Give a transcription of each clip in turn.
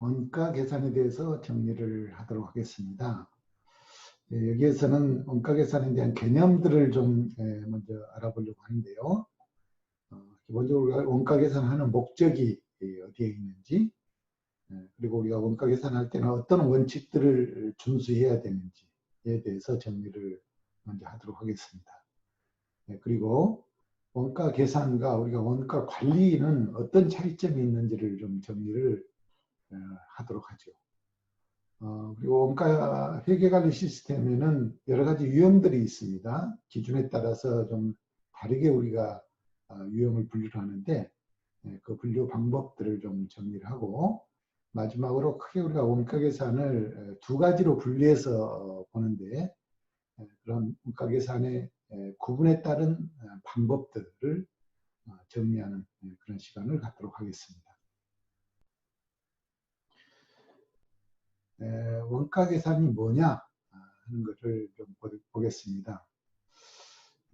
원가 계산에 대해서 정리를 하도록 하겠습니다. 여기에서는 원가 계산에 대한 개념들을 좀 먼저 알아보려고 하는데요. 기본적으로 원가 계산하는 목적이 어디에 있는지, 그리고 우리가 원가 계산할 때는 어떤 원칙들을 준수해야 되는지에 대해서 정리를 먼저 하도록 하겠습니다. 그리고 원가 계산과 우리가 원가 관리는 어떤 차이점이 있는지를 좀 정리를 하도록 하죠. 그리고 원가 회계관리 시스템에는 여러 가지 유형들이 있습니다. 기준에 따라서 좀 다르게 우리가 유형을 분류를 하는데 그 분류 방법들을 좀 정리를 하고, 마지막으로 크게 우리가 원가 계산을 두 가지로 분리해서 보는데, 그런 원가 계산의 구분에 따른 방법들을 정리하는 그런 시간을 갖도록 하겠습니다. 원가 계산이 뭐냐 하는 것을 좀 보겠습니다.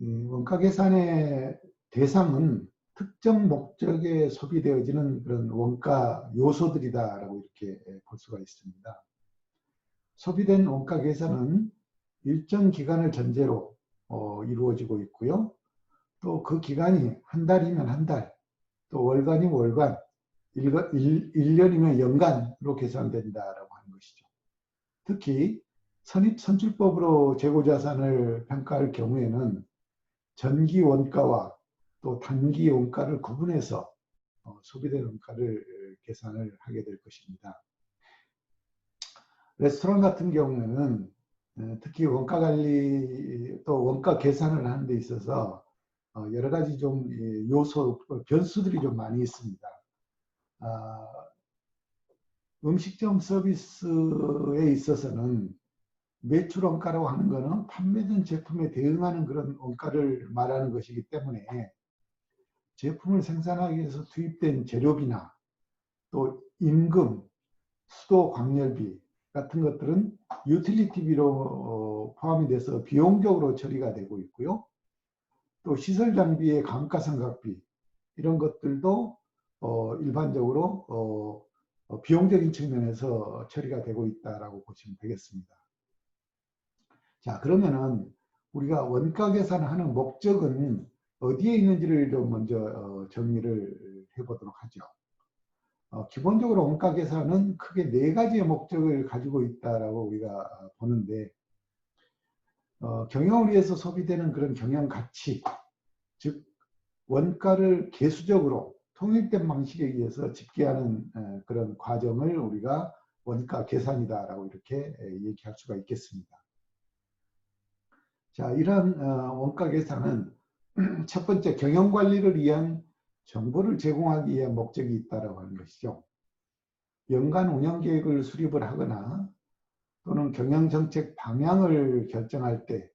원가 계산의 대상은 특정 목적에 소비되어지는 그런 원가 요소들이다라고 이렇게 볼 수가 있습니다. 소비된 원가 계산은 일정 기간을 전제로 이루어지고 있고요. 또 그 기간이 한 달이면 한 달, 또 월간이면 월간, 1년이면 연간으로 계산된다라고 하는 것이죠. 특히 선출법으로 재고자산을 평가할 경우에는 전기 원가와 또 단기 원가를 구분해서 소비된 원가를 계산을 하게 될 것입니다. 레스토랑 같은 경우에는 특히 원가 관리 또 원가 계산을 하는 데 있어서 여러 가지 좀 요소, 변수들이 좀 많이 있습니다. 음식점 서비스에 있어서는 매출 원가라고 하는 것은 판매된 제품에 대응하는 그런 원가를 말하는 것이기 때문에 제품을 생산하기 위해서 투입된 재료비나 또 임금, 수도, 광열비 같은 것들은 유틸리티비로 포함이 돼서 비용적으로 처리가 되고 있고요. 또 시설 장비의 감가상각비 이런 것들도 일반적으로 비용적인 측면에서 처리가 되고 있다라고 보시면 되겠습니다. 자, 그러면은 우리가 원가 계산하는 목적은 어디에 있는지를 좀 먼저 정리를 해보도록 하죠. 기본적으로 원가 계산은 크게 네 가지의 목적을 가지고 있다라고 우리가 보는데, 경영을 위해서 소비되는 그런 경영 가치, 즉 원가를 계수적으로 통일된 방식에 의해서 집계하는 그런 과정을 우리가 원가 계산이다라고 이렇게 얘기할 수가 있겠습니다. 자, 이러한 원가 계산은 첫 번째 경영 관리를 위한 정보를 제공하기 위한 목적이 있다라고 하는 것이죠. 연간 운영 계획을 수립을 하거나 또는 경영 정책 방향을 결정할 때,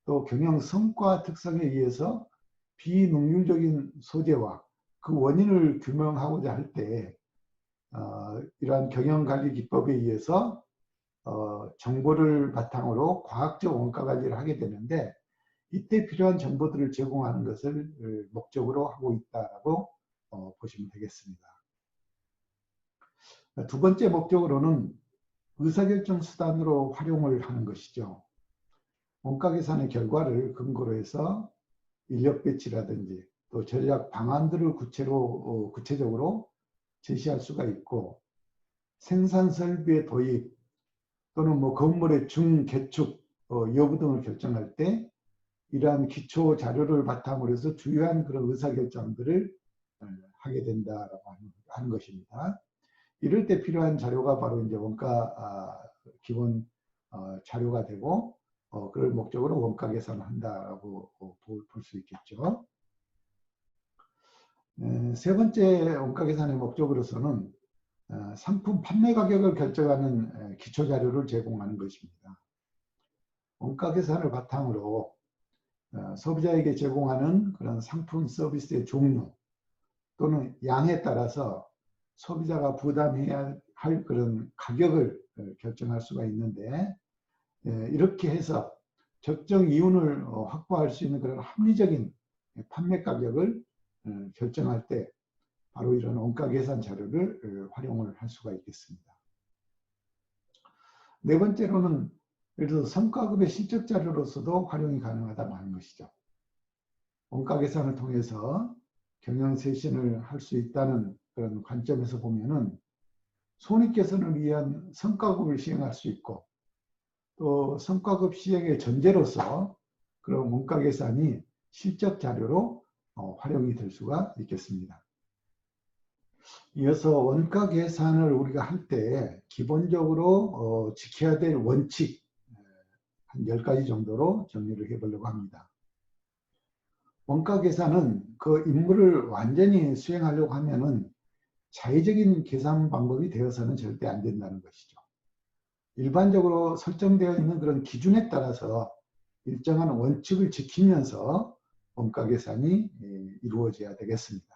또 경영 성과 특성에 의해서 비능률적인 소재와 그 원인을 규명하고자 할 때 이러한 경영관리 기법에 의해서 정보를 바탕으로 과학적 원가 관리를 하게 되는데, 이때 필요한 정보들을 제공하는 것을 목적으로 하고 있다고 보시면 되겠습니다. 두 번째 목적으로는 의사결정 수단으로 활용을 하는 것이죠. 원가 계산의 결과를 근거로 해서 인력 배치라든지 또 전략 방안들을 구체적으로 제시할 수가 있고, 생산 설비의 도입 또는 건물의 중개축 여부 등을 결정할 때 이러한 기초 자료를 바탕으로 해서 주요한 그런 의사결정들을 하게 된다라고 하는 것입니다. 이럴 때 필요한 자료가 바로 이제 원가 기본 자료가 되고, 그럴 목적으로 원가 계산을 한다라고 볼 수 있겠죠. 세 번째 원가 계산의 목적으로서는 상품 판매 가격을 결정하는 기초 자료를 제공하는 것입니다. 원가 계산을 바탕으로 소비자에게 제공하는 그런 상품 서비스의 종류 또는 양에 따라서 소비자가 부담해야 할 그런 가격을 결정할 수가 있는데, 이렇게 해서 적정 이윤을 확보할 수 있는 그런 합리적인 판매 가격을 결정할 때 바로 이런 원가 계산 자료를 활용을 할 수가 있겠습니다. 네 번째로는 예를 들어서 성과급의 실적 자료로서도 활용이 가능하다고 하는 것이죠. 원가 계산을 통해서 경영 쇄신을 할 수 있다는 그런 관점에서 보면은 손익 개선을 위한 성과급을 시행할 수 있고, 또 성과급 시행의 전제로서 그런 원가 계산이 실적 자료로 활용이 될 수가 있겠습니다. 이어서 원가 계산을 우리가 할 때 기본적으로 지켜야 될 원칙 한 10가지 정도로 정리를 해보려고 합니다. 원가 계산은 그 임무를 완전히 수행하려고 하면은 자의적인 계산 방법이 되어서는 절대 안 된다는 것이죠. 일반적으로 설정되어 있는 그런 기준에 따라서 일정한 원칙을 지키면서 원가 계산이 이루어져야 되겠습니다.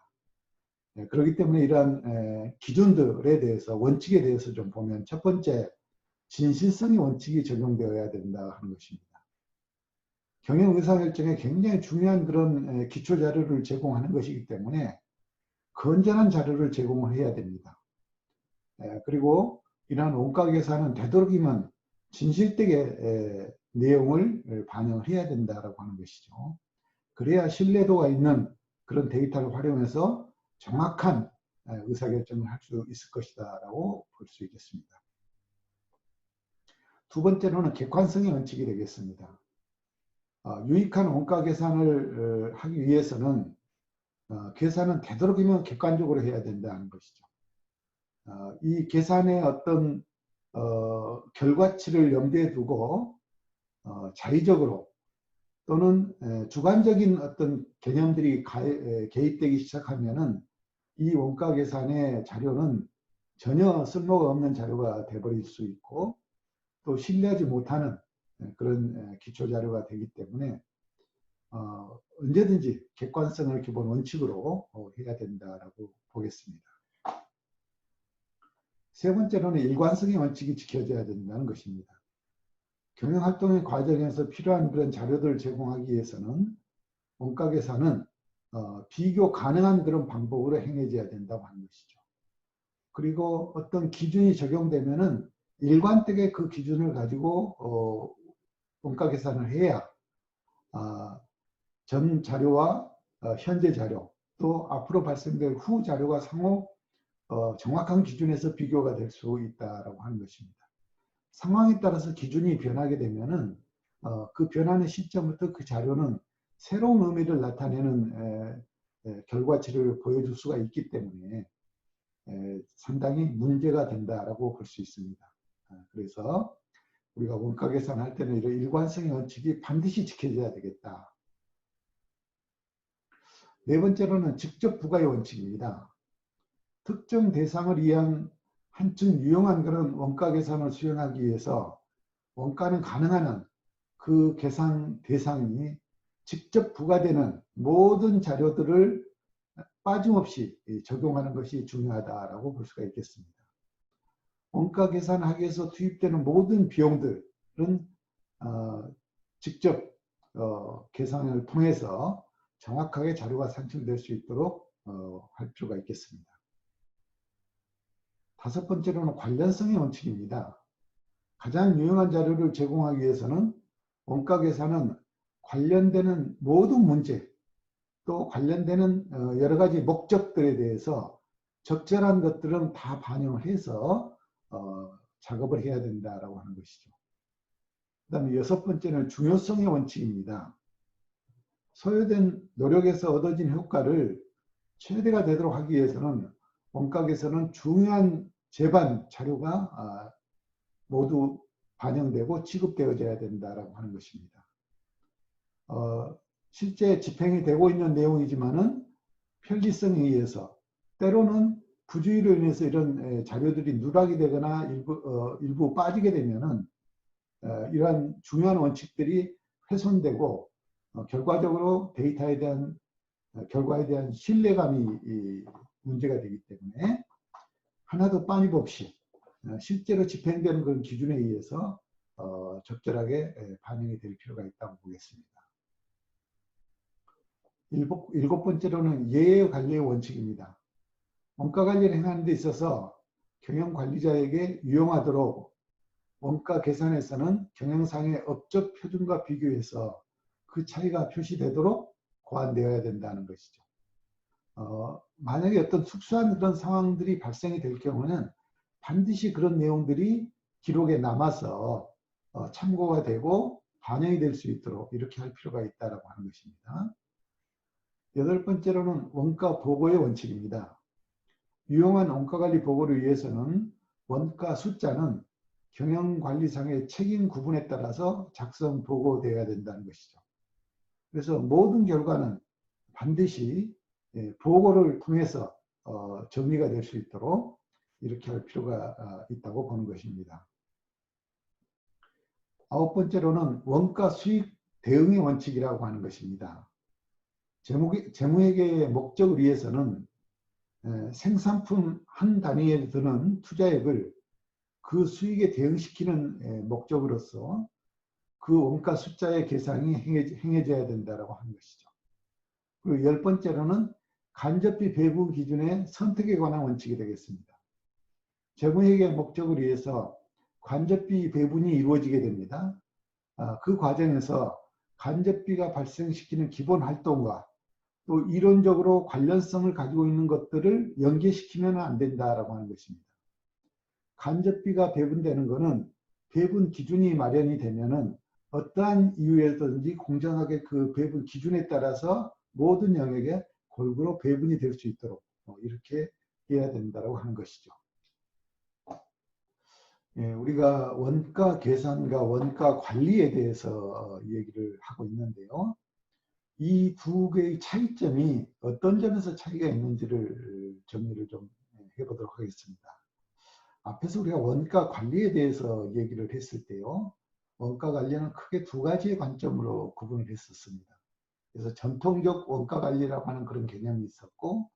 그렇기 때문에 이러한 기준들에 대해서, 원칙에 대해서 좀 보면, 첫 번째, 진실성의 원칙이 적용되어야 된다 하는 것입니다. 경영 의사결정에 굉장히 중요한 그런 기초 자료를 제공하는 것이기 때문에 건전한 자료를 제공을 해야 됩니다. 그리고 이러한 원가 계산은 되도록이면 진실되게 내용을 반영을 해야 된다라고 하는 것이죠. 그래야 신뢰도가 있는 그런 데이터를 활용해서 정확한 의사결정을 할 수 있을 것이다라고 볼 수 있겠습니다. 두 번째로는 객관성의 원칙이 되겠습니다. 유익한 원가 계산을 하기 위해서는 계산은 되도록이면 객관적으로 해야 된다는 것이죠. 이 계산의 어떤 결과치를 염두에 두고 자의적으로 또는 주관적인 어떤 개념들이 개입되기 시작하면은 이 원가 계산의 자료는 전혀 쓸모가 없는 자료가 되어버릴 수 있고, 또 신뢰하지 못하는 그런 기초 자료가 되기 때문에 언제든지 객관성을 기본 원칙으로 해야 된다라고 보겠습니다. 세 번째로는 일관성의 원칙이 지켜져야 된다는 것입니다. 경영활동의 과정에서 필요한 그런 자료들을 제공하기 위해서는 원가 계산은 비교 가능한 그런 방법으로 행해져야 된다고 하는 것이죠. 그리고 어떤 기준이 적용되면은 일관되게 그 기준을 가지고 원가 계산을 해야 전 자료와 현재 자료, 또 앞으로 발생될 후 자료가 상호 정확한 기준에서 비교가 될 수 있다라고 하는 것입니다. 상황에 따라서 기준이 변하게 되면은 그 변하는 시점부터 그 자료는 새로운 의미를 나타내는 결과치를 보여줄 수가 있기 때문에 상당히 문제가 된다라고 볼 수 있습니다. 그래서 우리가 원가 계산할 때는 이런 일관성의 원칙이 반드시 지켜져야 되겠다. 네 번째로는 직접 부과의 원칙입니다. 특정 대상을 위한 한층 유용한 그런 원가 계산을 수행하기 위해서 원가는 가능한 한 그 계산 대상이 직접 부과되는 모든 자료들을 빠짐없이 적용하는 것이 중요하다라고 볼 수가 있겠습니다. 원가 계산하기 위해서 투입되는 모든 비용들은 직접 계산을 통해서 정확하게 자료가 산출될 수 있도록 할 필요가 있겠습니다. 다섯 번째로는 관련성의 원칙입니다. 가장 유용한 자료를 제공하기 위해서는 원가 계산은 관련되는 모든 문제, 또 관련되는 여러 가지 목적들에 대해서 적절한 것들은 다 반영을 해서 작업을 해야 된다라고 하는 것이죠. 그 다음에 여섯 번째는 중요성의 원칙입니다. 소요된 노력에서 얻어진 효과를 최대가 되도록 하기 위해서는 원가 계산은 중요한 제반 자료가 모두 반영되고 취급되어져야 된다라고 하는 것입니다. 실제 집행이 되고 있는 내용이지만은 편리성에 의해서 때로는 부주의로 인해서 이런 자료들이 누락이 되거나 일부 빠지게 되면은 이러한 중요한 원칙들이 훼손되고 결과적으로 데이터에 대한 결과에 대한 신뢰감이 문제가 되기 때문에 하나도 빠짐없이 실제로 집행되는 그런 기준에 의해서 적절하게 반영이 될 필요가 있다고 보겠습니다. 일곱 번째로는 예외 관리의 원칙입니다. 원가 관리를 행하는 데 있어서 경영 관리자에게 유용하도록 원가 계산에서는 경영상의 업적 표준과 비교해서 그 차이가 표시되도록 고안되어야 된다는 것이죠. 만약에 어떤 특수한 그런 상황들이 발생이 될 경우는 반드시 그런 내용들이 기록에 남아서 참고가 되고 반영이 될 수 있도록 이렇게 할 필요가 있다고 하는 것입니다. 여덟 번째로는 원가 보고의 원칙입니다. 유용한 원가관리 보고를 위해서는 원가 숫자는 경영관리상의 책임 구분에 따라서 작성 보고되어야 된다는 것이죠. 그래서 모든 결과는 반드시 보고를 통해서 정리가 될 수 있도록 이렇게 할 필요가 있다고 보는 것입니다. 아홉 번째로는 원가 수익 대응의 원칙이라고 하는 것입니다. 재무회계의 목적을 위해서는 생산품 한 단위에 드는 투자액을 그 수익에 대응시키는 목적으로서 그 원가 숫자의 계산이 행해져야 된다고 하는 것이죠. 그리고 열 번째로는 간접비 배분 기준의 선택에 관한 원칙이 되겠습니다. 재무회계 목적을 위해서 간접비 배분이 이루어지게 됩니다. 그 과정에서 간접비가 발생시키는 기본 활동과 또 이론적으로 관련성을 가지고 있는 것들을 연계시키면 안 된다라고 하는 것입니다. 간접비가 배분되는 것은 배분 기준이 마련이 되면은 어떠한 이유에든지 공정하게 그 배분 기준에 따라서 모든 영역에 골고루 배분이 될 수 있도록 이렇게 해야 된다고 하는 것이죠. 우리가 원가 계산과 원가 관리에 대해서 얘기를 하고 있는데요. 이 두 개의 차이점이 어떤 점에서 차이가 있는지를 정리를 좀 해보도록 하겠습니다. 앞에서 우리가 원가 관리에 대해서 얘기를 했을 때요. 원가 관리는 크게 두 가지의 관점으로 구분을 했었습니다. 그래서 전통적 원가 관리라고 하는 그런 개념이 있었고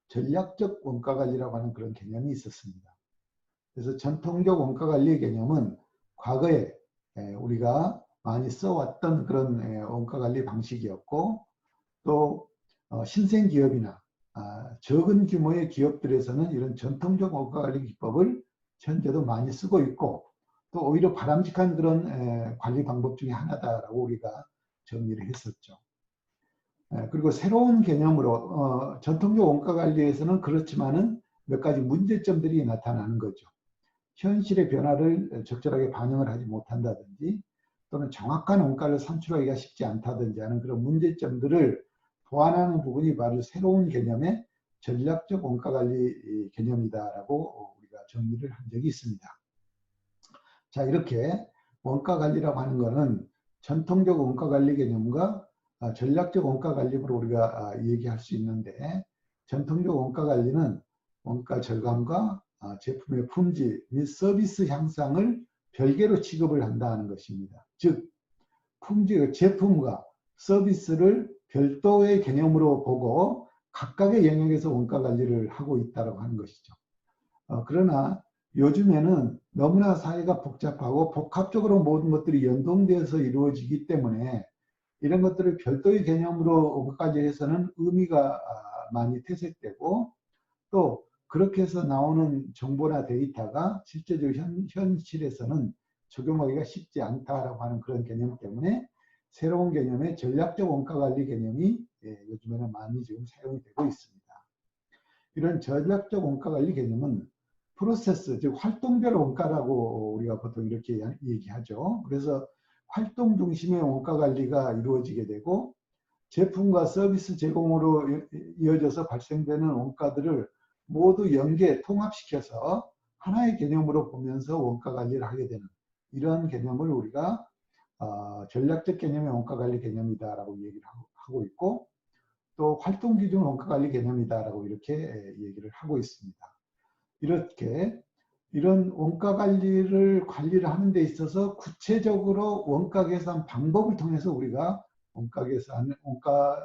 전략적 원가 관리라고 하는 그런 개념이 있었습니다. 그래서 전통적 원가 관리의 개념은 과거에 우리가 많이 써왔던 그런 원가 관리 방식이었고 또 신생 기업이나 적은 규모의 기업들에서는 이런 전통적 원가 관리 기법을 현재도 많이 쓰고 있고 또 오히려 바람직한 그런 관리 방법 중에 하나다라고 우리가 정리를 했었죠. 그리고 새로운 개념으로 전통적 원가 관리에서는 그렇지만은 몇 가지 문제점들이 나타나는 거죠. 현실의 변화를 적절하게 반영을 하지 못한다든지 또는 정확한 원가를 산출하기가 쉽지 않다든지 하는 그런 문제점들을 보완하는 부분이 바로 새로운 개념의 전략적 원가관리 개념이다라고 우리가 정리를 한 적이 있습니다. 자, 이렇게 원가관리라고 하는 것은 전통적 원가관리 개념과 전략적 원가관리로 우리가 얘기할 수 있는데 전통적 원가관리는 원가 절감과 제품의 품질 및 서비스 향상을 별개로 취급을 한다는 것입니다. 즉 품질, 제품과 서비스를 별도의 개념으로 보고 각각의 영역에서 원가 관리를 하고 있다고 하는 것이죠. 그러나 요즘에는 너무나 사회가 복잡하고 복합적으로 모든 것들이 연동되어서 이루어지기 때문에 이런 것들을 별도의 개념으로 원가까지 해서는 의미가 많이 퇴색되고 또 그렇게 해서 나오는 정보나 데이터가 실제적 현실에서는 적용하기가 쉽지 않다라고 하는 그런 개념 때문에 새로운 개념의 전략적 원가관리 개념이 요즘에는 많이 지금 사용이 되고 있습니다. 이런 전략적 원가관리 개념은 프로세스, 즉 활동별 원가라고 우리가 보통 이렇게 얘기하죠. 그래서 활동 중심의 원가관리가 이루어지게 되고 제품과 서비스 제공으로 이어져서 발생되는 원가들을 모두 연계, 통합시켜서 하나의 개념으로 보면서 원가 관리를 하게 되는 이러한 개념을 우리가 전략적 개념의 원가 관리 개념이다라고 얘기를 하고 있고 또 활동 기준 원가 관리 개념이다라고 이렇게 얘기를 하고 있습니다. 이렇게 이런 원가 관리를 하는 데 있어서 구체적으로 원가 계산 방법을 통해서 우리가 원가 계산, 원가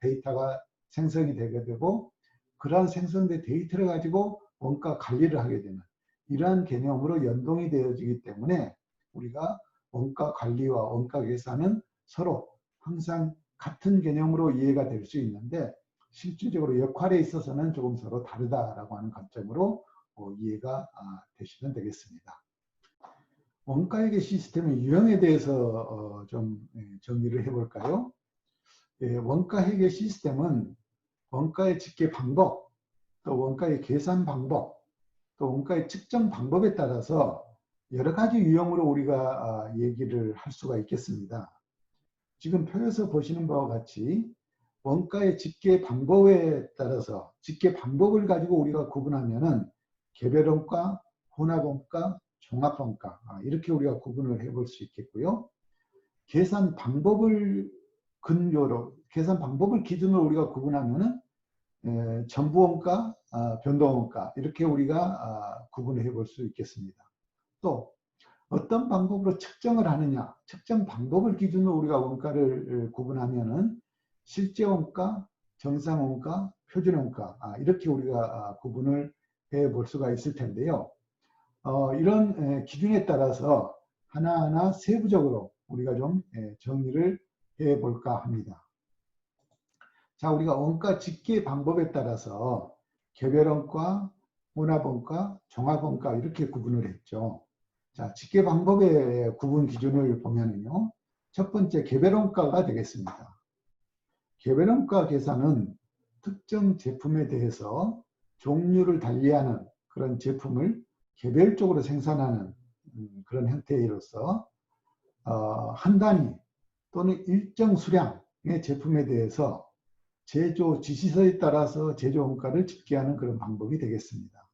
데이터가 생성이 되게 되고 그러한 생성된 데이터를 가지고 원가 관리를 하게 되는 이러한 개념으로 연동이 되어지기 때문에 우리가 원가 관리와 원가 계산은 서로 항상 같은 개념으로 이해가 될 수 있는데 실질적으로 역할에 있어서는 조금 서로 다르다라고 하는 관점으로 이해가 되시면 되겠습니다. 원가회계 시스템의 유형에 대해서 좀 정리를 해볼까요? 원가회계 시스템은 원가의 집계 방법, 또 원가의 계산 방법, 또 원가의 측정 방법에 따라서 여러 가지 유형으로 우리가 얘기를 할 수가 있겠습니다. 지금 표에서 보시는 바와 같이 원가의 집계 방법에 따라서 집계 방법을 가지고 우리가 구분하면은 개별원가, 혼합원가, 종합원가 이렇게 우리가 구분을 해볼 수 있겠고요. 계산 방법을 근거로 계산 방법을 기준으로 우리가 구분하면은 전부원가, 변동원가 이렇게 우리가 구분을 해볼 수 있겠습니다. 또 어떤 방법으로 측정을 하느냐, 측정 방법을 기준으로 우리가 원가를 구분하면은 실제원가, 정상원가, 표준원가 이렇게 우리가 구분을 해 볼 수가 있을 텐데요. 이런 기준에 따라서 하나하나 세부적으로 우리가 좀 정리를 해 볼까 합니다. 자, 우리가 원가 집계 방법에 따라서 개별원가, 혼합원가, 종합원가 이렇게 구분을 했죠. 자, 집계 방법의 구분 기준을 보면은요. 첫 번째 개별원가가 되겠습니다. 개별원가 계산은 특정 제품에 대해서 종류를 달리하는 그런 제품을 개별적으로 생산하는 그런 형태로서 한 단위 또는 일정 수량의 제품에 대해서 제조 지시서에 따라서 제조 원가를 집계하는 그런 방법이 되겠습니다.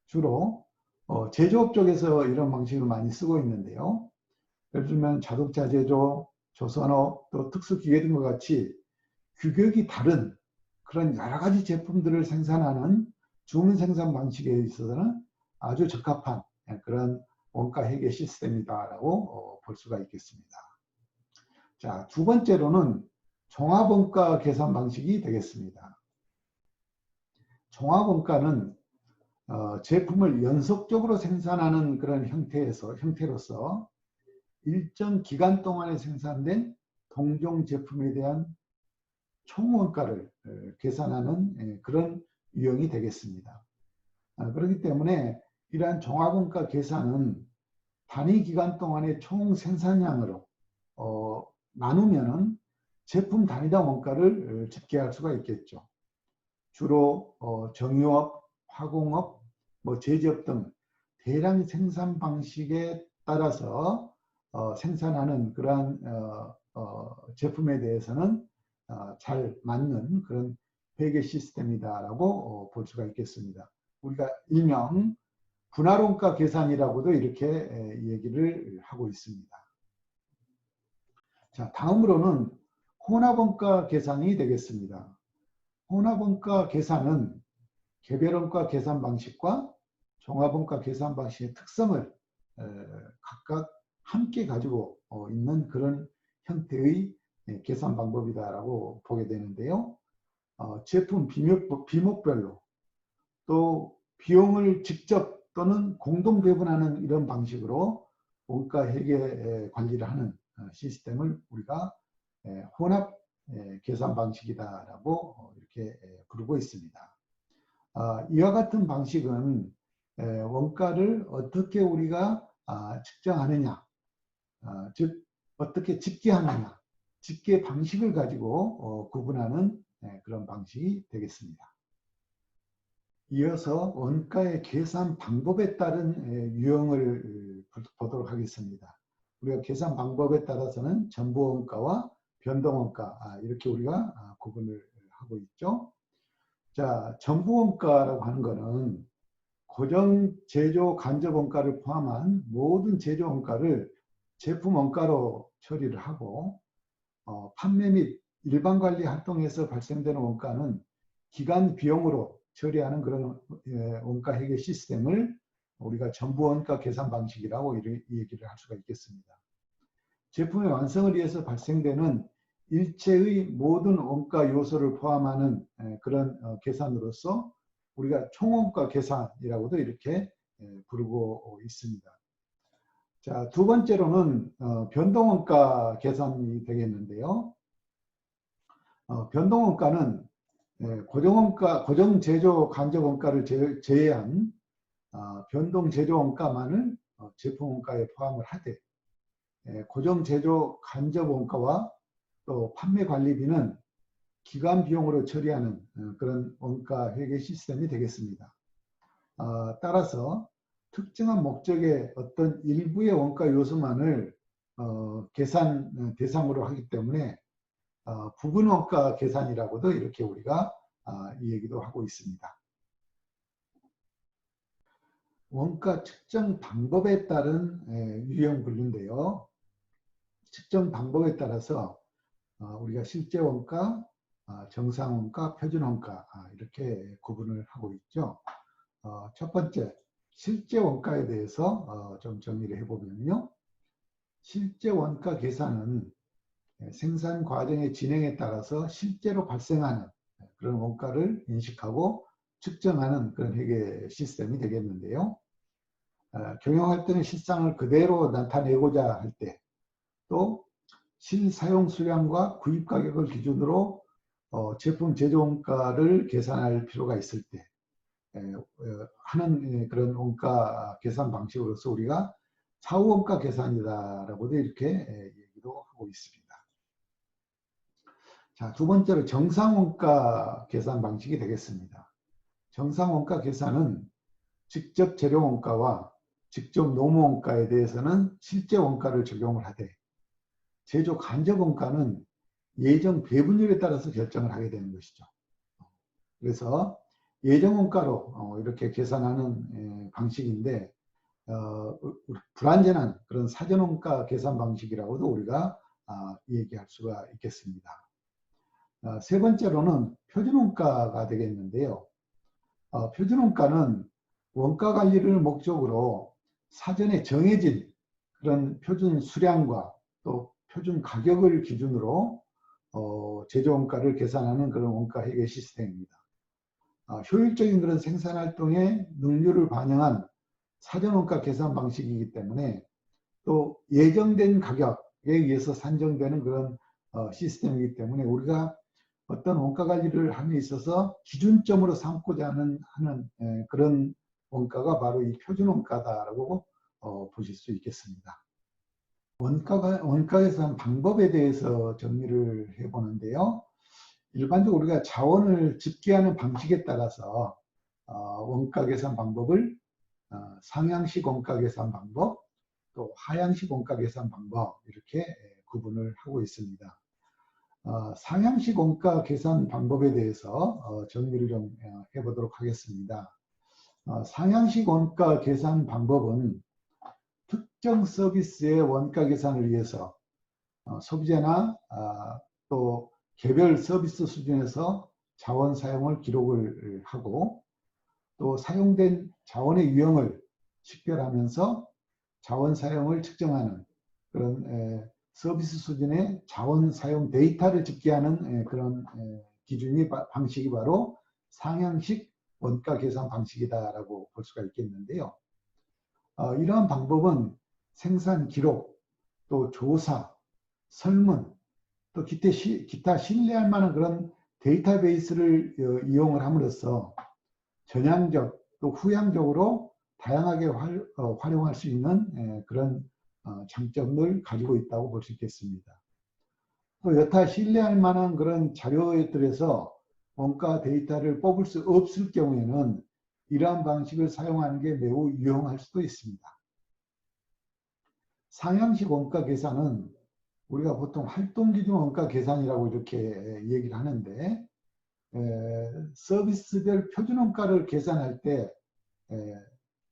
주로 제조업 쪽에서 이런 방식을 많이 쓰고 있는데요. 예를 들면 자동차 제조, 조선업, 또 특수기계 등과 같이 규격이 다른 그런 여러 가지 제품들을 생산하는 주문 생산 방식에 있어서는 아주 적합한 그런 원가 회계 시스템이다라고 볼 수가 있겠습니다. 자, 두 번째로는 종합원가 계산 방식이 되겠습니다. 종합원가는 제품을 연속적으로 생산하는 그런 형태로서 일정 기간 동안에 생산된 동종 제품에 대한 총원가를 계산하는 그런 유형이 되겠습니다. 그렇기 때문에 이러한 종합원가 계산은 단위 기간 동안의 총 생산량으로 나누면은 제품 단위당 원가를 집계할 수가 있겠죠. 주로 정유업, 화공업, 제조업 등 대량 생산 방식에 따라서 생산하는 그러한 제품에 대해서는 잘 맞는 그런 회계 시스템이다라고 볼 수가 있겠습니다. 우리가 일명 분할원가 계산이라고도 이렇게 얘기를 하고 있습니다. 자, 다음으로는 혼합원가 계산이 되겠습니다. 혼합원가 계산은 개별원가 계산 방식과 종합원가 계산 방식의 특성을 각각 함께 가지고 있는 그런 형태의 계산 방법이다라고 보게 되는데요. 제품 비목별로 또 비용을 직접 또는 공동 배분하는 이런 방식으로 원가 회계 관리를 하는 시스템을 우리가 혼합 계산 방식이다라고 이렇게 부르고 있습니다. 이와 같은 방식은 원가를 어떻게 우리가 측정하느냐, 즉 어떻게 집계하느냐, 집계 방식을 가지고 구분하는 그런 방식이 되겠습니다. 이어서 원가의 계산 방법에 따른 유형을 보도록 하겠습니다. 우리가 계산 방법에 따라서는 전부원가와 변동원가 이렇게 우리가 구분을 하고 있죠. 자, 전부원가라고 하는 것은 고정 제조 간접 원가를 포함한 모든 제조 원가를 제품 원가로 처리를 하고 판매 및 일반 관리 활동에서 발생되는 원가는 기간 비용으로 처리하는 그런 원가 회계 시스템을 우리가 전부원가 계산 방식이라고 얘기를 할 수가 있겠습니다. 제품의 완성을 위해서 발생되는 일체의 모든 원가 요소를 포함하는 그런 계산으로서 우리가 총원가 계산이라고도 이렇게 부르고 있습니다. 자, 두 번째로는 변동원가 계산이 되겠는데요. 변동원가는 고정원가, 고정제조 간접원가를 제외한 변동제조원가만을 제품원가에 포함을 하되 고정제조 간접원가와 또 판매관리비는 기간 비용으로 처리하는 그런 원가 회계 시스템이 되겠습니다. 따라서 특정한 목적의 어떤 일부의 원가 요소만을 계산 대상으로 하기 때문에 부분 원가 계산이라고도 이렇게 우리가 이 얘기도 하고 있습니다. 원가 측정 방법에 따른 유형 분류인데요. 측정 방법에 따라서 우리가 실제 원가, 정상 원가, 표준 원가 이렇게 구분을 하고 있죠. 첫 번째, 실제 원가에 대해서 좀 정리를 해보면요. 실제 원가 계산은 생산 과정의 진행에 따라서 실제로 발생하는 그런 원가를 인식하고 측정하는 그런 회계 시스템이 되겠는데요. 경영할 때는 실상을 그대로 나타내고자 할 때, 또 실사용 수량과 구입 가격을 기준으로 제품 제조원가를 계산할 필요가 있을 때 하는 그런 원가 계산 방식으로서 우리가 사후원가 계산이다라고도 이렇게 얘기도 하고 있습니다. 자, 두 번째로 정상원가 계산 방식이 되겠습니다. 정상원가 계산은 직접 재료원가와 직접 노무원가에 대해서는 실제 원가를 적용을 하되 제조 간접원가는 예정 배분율에 따라서 결정을 하게 되는 것이죠. 그래서 예정원가로 이렇게 계산하는 방식인데 불완전한 그런 사전원가 계산 방식이라고도 우리가 얘기할 수가 있겠습니다. 세 번째로는 표준원가가 되겠는데요. 표준원가는 원가 관리를 목적으로 사전에 정해진 그런 표준 수량과 또 표준 가격을 기준으로 제조원가를 계산하는 그런 원가 회계 시스템입니다. 효율적인 그런 생산활동의 능률을 반영한 사전원가 계산 방식이기 때문에 또 예정된 가격에 의해서 산정되는 그런 시스템이기 때문에 우리가 어떤 원가 관리를 함에 있어서 기준점으로 삼고자 하는 그런 원가가 바로 이 표준원가다라고 보실 수 있겠습니다. 원가 계산 방법에 대해서 정리를 해보는데요. 일반적으로 우리가 자원을 집계하는 방식에 따라서 원가 계산 방법을 상향식 원가 계산 방법, 또 하향식 원가 계산 방법 이렇게 구분을 하고 있습니다. 상향식 원가 계산 방법에 대해서 정리를 좀 해보도록 하겠습니다. 상향식 원가 계산 방법은 특정 서비스의 원가 계산을 위해서 소비자나 또 개별 서비스 수준에서 자원 사용을 기록을 하고 또 사용된 자원의 유형을 식별하면서 자원 사용을 측정하는 그런 서비스 수준의 자원 사용 데이터를 집계하는 그런 기준이 방식이 바로 상향식 원가 계산 방식이다라고 볼 수가 있겠는데요. 이러한 방법은 생산 기록, 또 조사, 설문, 또 기타 신뢰할 만한 그런 데이터베이스를 이용을 함으로써 전향적 또 후향적으로 다양하게 활용할 수 있는 그런 장점을 가지고 있다고 볼 수 있겠습니다. 또 여타 신뢰할 만한 그런 자료들에서 원가 데이터를 뽑을 수 없을 경우에는 이러한 방식을 사용하는 게 매우 유용할 수도 있습니다. 상향식 원가 계산은 우리가 보통 활동기준 원가 계산이라고 이렇게 얘기를 하는데 서비스별 표준 원가를 계산할 때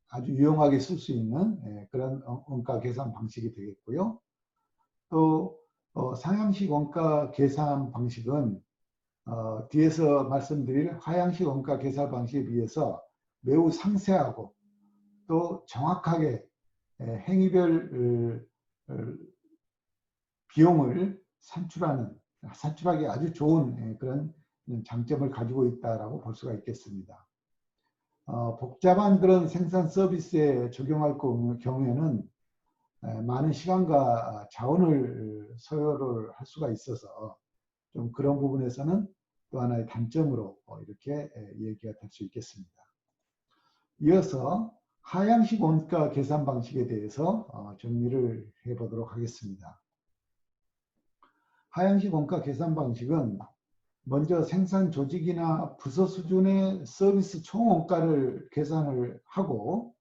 아주 유용하게 쓸 수 있는 그런 원가 계산 방식이 되겠고요. 또 상향식 원가 계산 방식은 뒤에서 말씀드릴 하향식 원가 계산 방식에 비해서 매우 상세하고 또 정확하게 행위별 비용을 산출하기 아주 좋은 그런 장점을 가지고 있다라고 볼 수가 있겠습니다. 복잡한 그런 생산 서비스에 적용할 경우에는 많은 시간과 자원을 소요를 할 수가 있어서 좀 그런 부분에서는 또 하나의 단점으로 이렇게 얘기가 될 수 있겠습니다. 이어서 하향식 원가 계산 방식에 대해서 정리를 해보도록 하겠습니다. 하향식 원가 계산 방식은 먼저 생산 조직이나 부서 수준의 서비스 총원가를 계산을 하고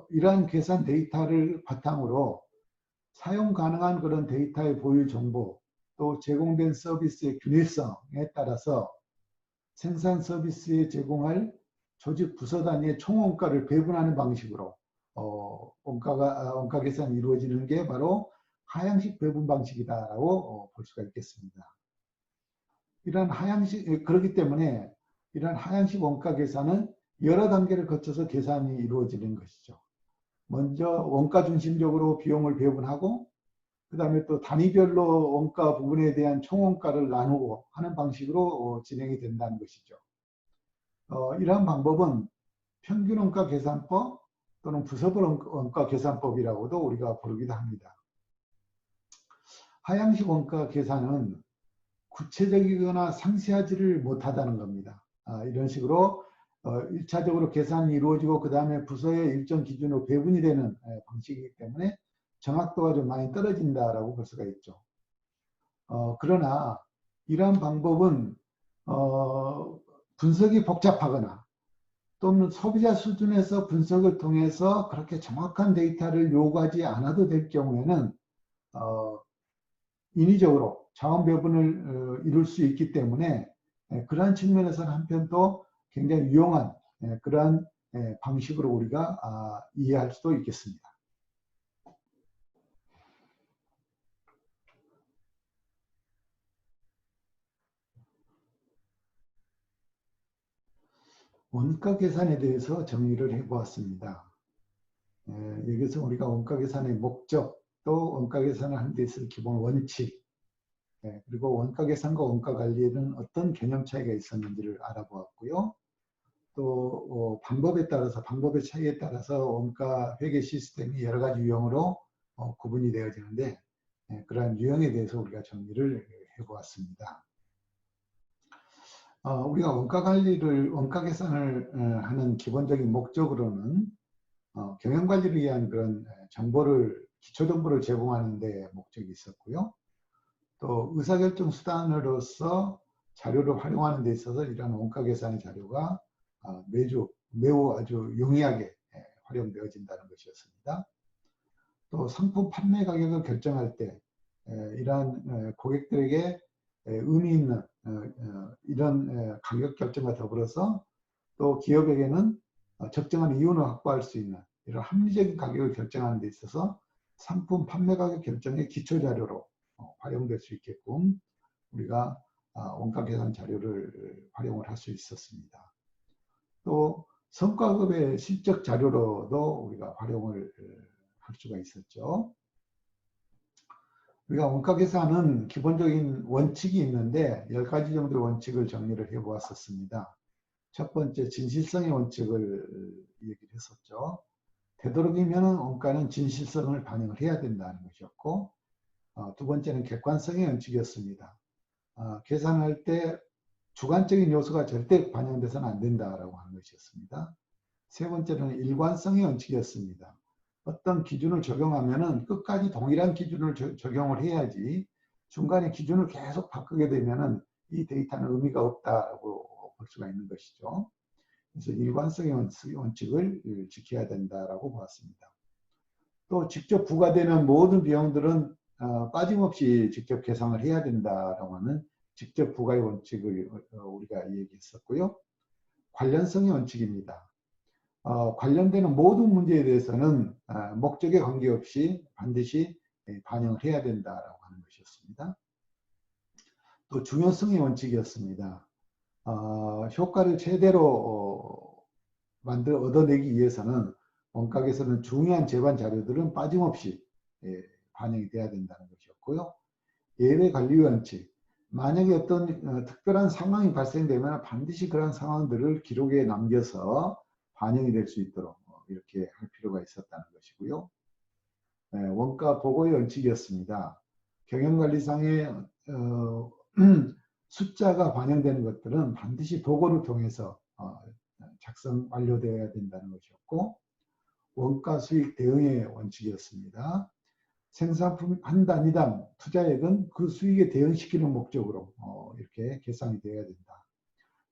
이러한 계산 데이터를 바탕으로 사용 가능한 그런 데이터의 보유 정보 또 제공된 서비스의 균일성에 따라서 생산 서비스에 제공할 조직 부서 단위의 총원가를 배분하는 방식으로 원가 계산이 이루어지는 게 바로 하향식 배분 방식이다라고 볼 수가 있겠습니다. 이런 하향식 그렇기 때문에 이런 하향식 원가 계산은 여러 단계를 거쳐서 계산이 이루어지는 것이죠. 먼저 원가 중심적으로 비용을 배분하고 그 다음에 또 단위별로 원가 부분에 대한 총원가를 나누고 하는 방식으로 진행이 된다는 것이죠. 이러한 방법은 평균 원가 계산법 또는 부서별 원가 계산법이라고도 우리가 부르기도 합니다. 하향식 원가 계산은 구체적이거나 상세하지를 못하다는 겁니다. 이런 식으로 1차적으로 계산이 이루어지고 그 다음에 부서의 일정 기준으로 배분이 되는 방식이기 때문에 정확도가 좀 많이 떨어진다라고 볼 수가 있죠. 그러나 이러한 방법은 분석이 복잡하거나 또는 소비자 수준에서 분석을 통해서 그렇게 정확한 데이터를 요구하지 않아도 될 경우에는 인위적으로 자원 배분을 이룰 수 있기 때문에 그러한 측면에서는 한편 또 굉장히 유용한 그러한 방식으로 우리가 이해할 수도 있겠습니다. 원가 계산에 대해서 정리를 해보았습니다. 여기서 우리가 원가 계산의 목적, 또 원가 계산을 하는 데 있어서 기본 원칙, 그리고 원가 계산과 원가 관리에는 어떤 개념 차이가 있었는지를 알아보았고요. 또 방법에 따라서 방법의 차이에 따라서 원가 회계 시스템이 여러 가지 유형으로 구분이 되어지는데 그러한 유형에 대해서 우리가 정리를 해보았습니다. 우리가 원가 관리를 원가 계산을 하는 기본적인 목적으로는 경영 관리를 위한 그런 정보를 기초 정보를 제공하는 데 목적이 있었고요. 또 의사결정 수단으로서 자료를 활용하는 데 있어서 이러한 원가 계산의 자료가 매우 아주 용이하게 활용되어진다는 것이었습니다. 또 상품 판매 가격을 결정할 때 이러한 고객들에게 의미 있는 이런 가격 결정과 더불어서 또 기업에게는 적정한 이윤을 확보할 수 있는 이런 합리적인 가격을 결정하는 데 있어서 상품 판매 가격 결정의 기초 자료로 활용될 수 있게끔 우리가 원가 계산 자료를 활용을 할 수 있었습니다. 또 성과급의 실적 자료로도 우리가 활용을 할 수가 있었죠. 우리가 원가 계산은 기본적인 원칙이 있는데 10가지 정도의 원칙을 정리를 해보았었습니다. 첫 번째 진실성의 원칙을 얘기를 했었죠. 되도록이면 원가는 진실성을 반영을 해야 된다는 것이었고 두 번째는 객관성의 원칙이었습니다. 계산할 때 주관적인 요소가 절대 반영돼서는 안 된다라고 하는 것이었습니다. 세 번째는 일관성의 원칙이었습니다. 어떤 기준을 적용하면은 끝까지 동일한 기준을 적용을 해야지 중간에 기준을 계속 바꾸게 되면은 이 데이터는 의미가 없다라고 볼 수가 있는 것이죠. 그래서 일관성의 원칙을 지켜야 된다라고 보았습니다. 또 직접 부과되는 모든 비용들은 빠짐없이 직접 계상을 해야 된다라고 하는 직접 부과의 원칙을 우리가 얘기했었고요. 관련성의 원칙입니다. 관련되는 모든 문제에 대해서는 목적에 관계없이 반드시 반영을 해야 된다라고 하는 것이었습니다. 또 중요성의 원칙이었습니다. 효과를 최대로 얻어내기 위해서는 원가에서는 중요한 제반 자료들은 빠짐없이 반영이 돼야 된다는 것이었고요. 예외 관리 원칙. 만약에 어떤 특별한 상황이 발생되면 반드시 그런 상황들을 기록에 남겨서 반영이 될 수 있도록 이렇게 할 필요가 있었다는 것이고요. 원가 보고의 원칙이었습니다. 경영관리상의 숫자가 반영되는 것들은 반드시 보고를 통해서 작성 완료되어야 된다는 것이었고, 원가 수익 대응의 원칙이었습니다. 생산품 한 단위당 투자액은 그 수익에 대응시키는 목적으로 이렇게 계산이 되어야 된다.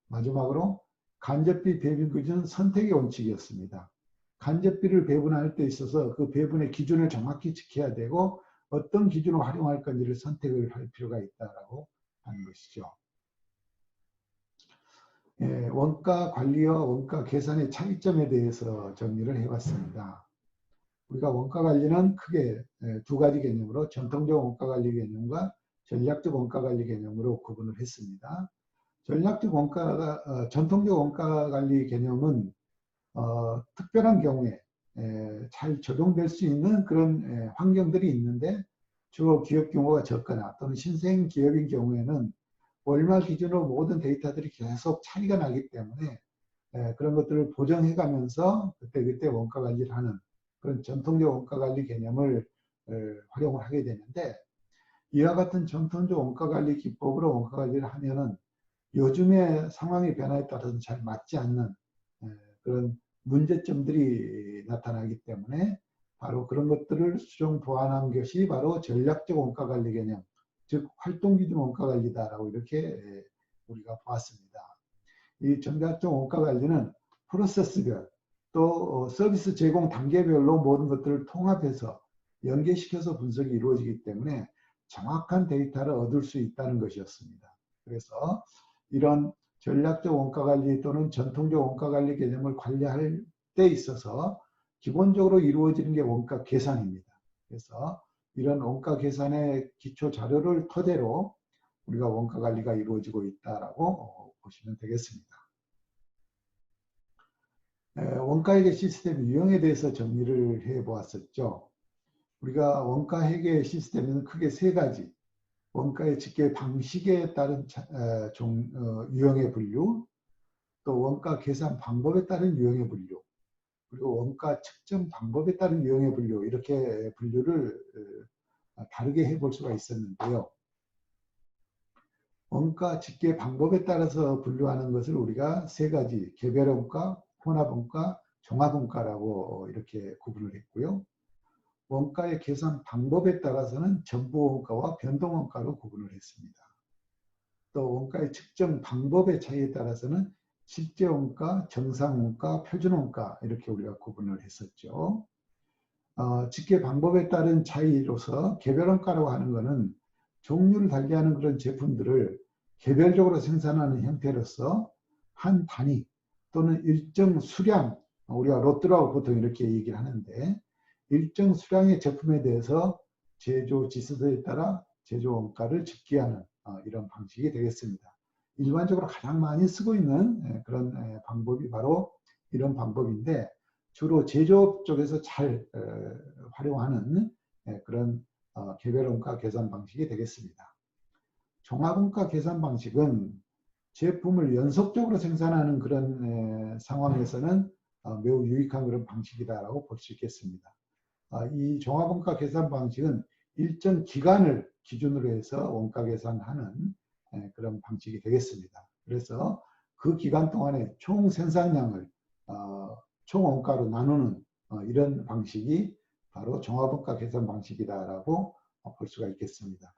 마지막으로 간접비 배분 기준은 선택의 원칙이었습니다. 간접비를 배분할 때 있어서 그 배분의 기준을 정확히 지켜야 되고 어떤 기준을 활용할 건지를 선택을 할 필요가 있다라고 하는 것이죠. 예, 원가 관리와 원가 계산의 차이점에 대해서 정리를 해봤습니다. 우리가 원가 관리는 크게 두 가지 개념으로 전통적 원가 관리 개념과 전략적 원가 관리 개념으로 구분을 했습니다. 전략적 원가가 전통적 원가 관리 개념은 특별한 경우에 잘 적용될 수 있는 그런 환경들이 있는데 주로 기업 규모가 적거나 또는 신생 기업인 경우에는 월말 기준으로 모든 데이터들이 계속 차이가 나기 때문에 그런 것들을 보정해 가면서 그때그때 원가 관리를 하는 그런 전통적 원가 관리 개념을 활용을 하게 되는데 이와 같은 전통적 원가 관리 기법으로 원가 관리를 하면은 요즘의 상황의 변화에 따라서 잘 맞지 않는 그런 문제점들이 나타나기 때문에 바로 그런 것들을 수정 보완한 것이 바로 전략적 원가 관리 개념, 즉 활동기준 원가 관리다라고 이렇게 우리가 보았습니다. 이 전략적 원가 관리는 프로세스별 또 서비스 제공 단계별로 모든 것들을 통합해서 연계시켜서 분석이 이루어지기 때문에 정확한 데이터를 얻을 수 있다는 것이었습니다. 그래서 이런 전략적 원가관리 또는 전통적 원가관리 개념을 관리할 때 있어서 기본적으로 이루어지는 게 원가 계산입니다. 그래서 이런 원가 계산의 기초 자료를 토대로 우리가 원가 관리가 이루어지고 있다라고 보시면 되겠습니다. 원가회계 시스템 유형에 대해서 정리를 해보았었죠. 우리가 원가회계 시스템은 크게 세 가지, 원가의 집계 방식에 따른 유형의 분류, 또 원가 계산 방법에 따른 유형의 분류, 그리고 원가 측정 방법에 따른 유형의 분류, 이렇게 분류를 다르게 해볼 수가 있었는데요. 원가 집계 방법에 따라서 분류하는 것을 우리가 세 가지, 개별원가, 혼합원가, 종합원가라고 이렇게 구분을 했고요. 원가의 계산 방법에 따라서는 전부원가와 변동원가로 구분을 했습니다. 또 원가의 측정 방법의 차이에 따라서는 실제원가, 정상원가, 표준원가 이렇게 우리가 구분을 했었죠. 집계 방법에 따른 차이로서 개별원가라고 하는 것은 종류를 달리하는 그런 제품들을 개별적으로 생산하는 형태로서 한 단위 또는 일정 수량, 우리가 로또라고 보통 이렇게 얘기를 하는데 일정 수량의 제품에 대해서 제조 지수에 따라 제조 원가를 집계하는 이런 방식이 되겠습니다. 일반적으로 가장 많이 쓰고 있는 그런 방법이 바로 이런 방법인데 주로 제조업 쪽에서 잘 활용하는 그런 개별원가 계산 방식이 되겠습니다. 종합원가 계산 방식은 제품을 연속적으로 생산하는 그런 상황에서는 매우 유익한 그런 방식이다라고 볼 수 있겠습니다. 이 종합원가 계산 방식은 일정 기간을 기준으로 해서 원가 계산하는 그런 방식이 되겠습니다. 그래서 그 기간 동안에 총 생산량을 총 원가로 나누는 이런 방식이 바로 종합원가 계산 방식이다라고 볼 수가 있겠습니다.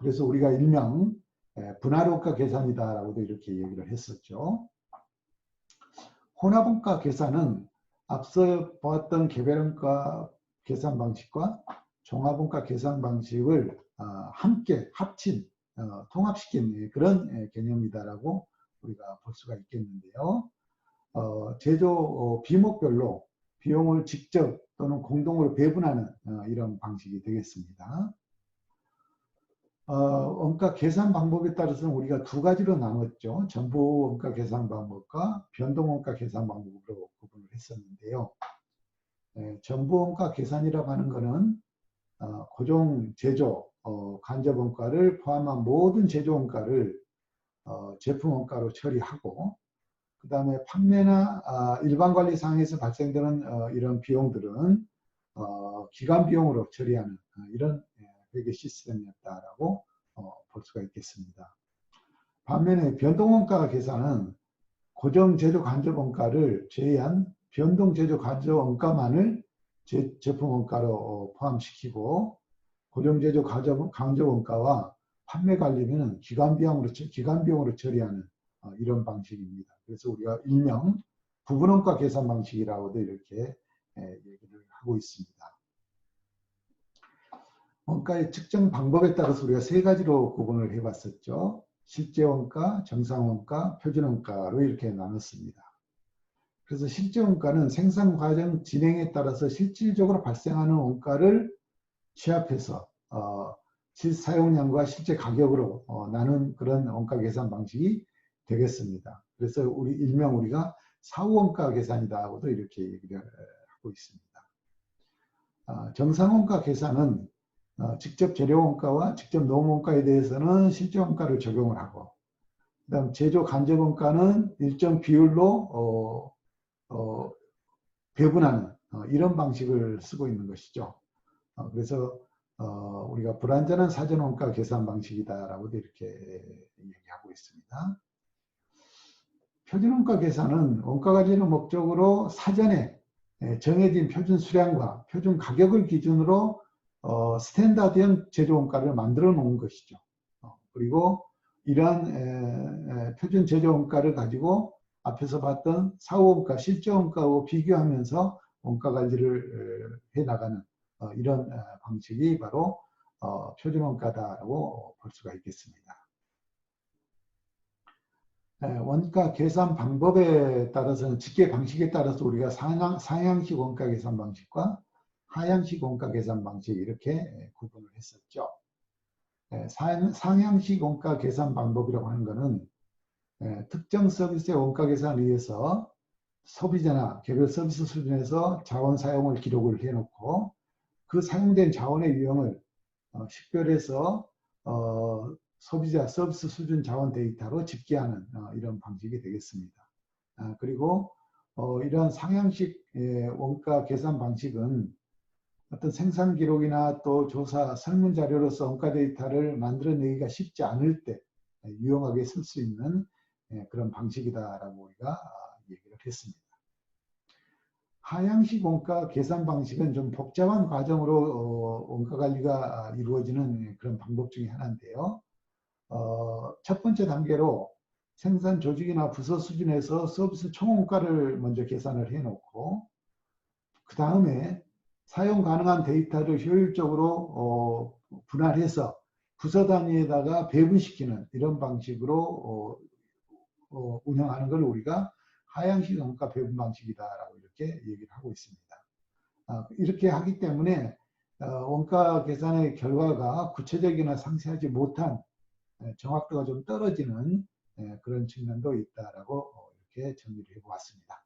그래서 우리가 일명 분할원가 계산이다라고도 이렇게 얘기를 했었죠. 혼합원가 계산은 앞서 보았던 개별원가 계산 방식과 종합원가 계산 방식을 함께 합친 통합시킨 그런 개념이다라고 우리가 볼 수가 있겠는데요. 제조 비목별로 비용을 직접 또는 공동으로 배분하는 이런 방식이 되겠습니다. 원가 계산 방법에 따라서는 우리가 두 가지로 나눴죠. 전부 원가 계산 방법과 변동 원가 계산 방법으로 구분을 했었는데요. 전부 원가 계산이라고 하는 것은 고정 제조 간접 원가를 포함한 모든 제조 원가를 제품 원가로 처리하고 그 다음에 판매나 일반 관리 상황에서 발생되는 이런 비용들은 기간 비용으로 처리하는 이런 회계 시스템이었다라고 볼 수가 있겠습니다. 반면에 변동원가 계산은 고정 제조 간접 원가를 제외한 변동 제조 간접 원가만을 제품 원가로 포함시키고 고정 제조 간접 원가와 판매 관리비는 기간 비용으로 처리하는 이런 방식입니다. 그래서 우리가 일명 부분원가 계산 방식이라고도 이렇게 얘기를 하고 있습니다. 원가의 측정 방법에 따라서 우리가 세 가지로 구분을 해봤었죠. 실제 원가, 정상 원가, 표준 원가로 이렇게 나눴습니다. 그래서 실제 원가는 생산 과정 진행에 따라서 실질적으로 발생하는 원가를 취합해서 실사용량과 실제 가격으로 나눈 그런 원가 계산 방식이 되겠습니다. 그래서 일명 우리가 사후원가 계산이다고도 이렇게 얘기를 하고 있습니다. 정상원가 계산은 직접 재료원가와 직접 노무원가에 대해서는 실제원가를 적용을 하고, 그 다음 제조 간접원가는 일정 비율로 배분하는 이런 방식을 쓰고 있는 것이죠. 그래서 우리가 불완전한 사전원가 계산 방식이다라고도 이렇게 얘기하고 있습니다. 표준원가 계산은 원가 관리의 목적으로 사전에 정해진 표준 수량과 표준 가격을 기준으로 스탠다드형 제조원가를 만들어 놓은 것이죠. 그리고 이러한 표준 제조원가를 가지고 앞에서 봤던 사후원가, 실제원가하고 비교하면서 원가 관리를 해나가는 이런 방식이 바로 표준원가다라고 볼 수가 있겠습니다. 원가 계산 방법에 따라서는 집계 방식에 따라서 우리가 상향식 원가 계산 방식과 하향식 원가 계산 방식 이렇게 구분을 했었죠. 상향식 원가 계산 방법이라고 하는 것은 특정 서비스의 원가 계산을 위해서 소비자나 개별 서비스 수준에서 자원 사용을 기록을 해놓고 그 사용된 자원의 유형을 식별해서 소비자 서비스 수준 자원 데이터로 집계하는 이런 방식이 되겠습니다. 그리고 이러한 상향식 원가 계산 방식은 어떤 생산 기록이나 또 조사 설문 자료로서 원가 데이터를 만들어내기가 쉽지 않을 때 유용하게 쓸 수 있는 그런 방식이다라고 우리가 얘기를 했습니다. 하향식 원가 계산 방식은 좀 복잡한 과정으로 원가 관리가 이루어지는 그런 방법 중에 하나인데요. 첫 번째 단계로 생산 조직이나 부서 수준에서 서비스 총원가를 먼저 계산을 해놓고 그 다음에 사용 가능한 데이터를 효율적으로 분할해서 부서 단위에다가 배분시키는 이런 방식으로 운영하는 걸 우리가 하향식 원가 배분 방식이다라고 이렇게 얘기를 하고 있습니다. 이렇게 하기 때문에 원가 계산의 결과가 구체적이나 상세하지 못한 정확도가 좀 떨어지는 그런 측면도 있다라고 이렇게 정리를 해보았습니다.